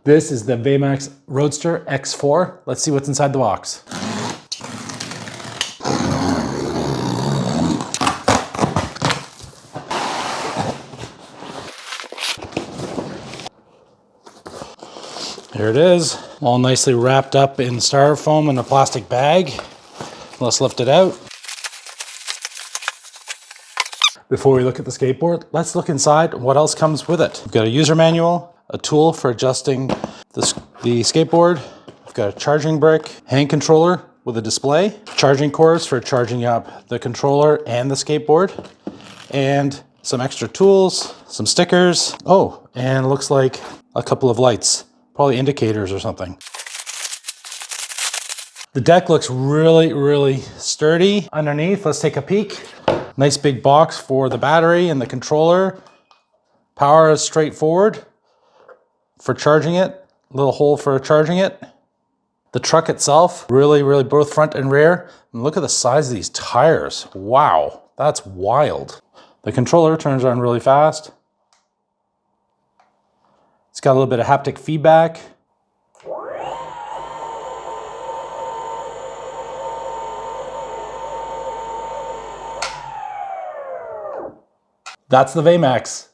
This is the Veymax Roadster X4. Let's see what's inside the box. Here it is, all nicely wrapped up in styrofoam in a plastic bag. Let's lift it out. Before we look at the skateboard, let's look inside what else comes with it. We've got a user manual, a tool for adjusting the skateboard. We've got a charging brick, hand controller with a display, charging cords for charging up the controller and the skateboard, and some extra tools, some stickers. Oh, and it looks like a couple of lights, probably indicators or something. The deck looks really sturdy. Underneath, let's take a peek. Nice big box for the battery and the controller. Power is straightforward for charging it. Little hole for charging it. The truck itself, really both front and rear. And look at the size of these tires. Wow, that's wild. The controller turns on really fast. It's got a little bit of haptic feedback. That's the Veymax.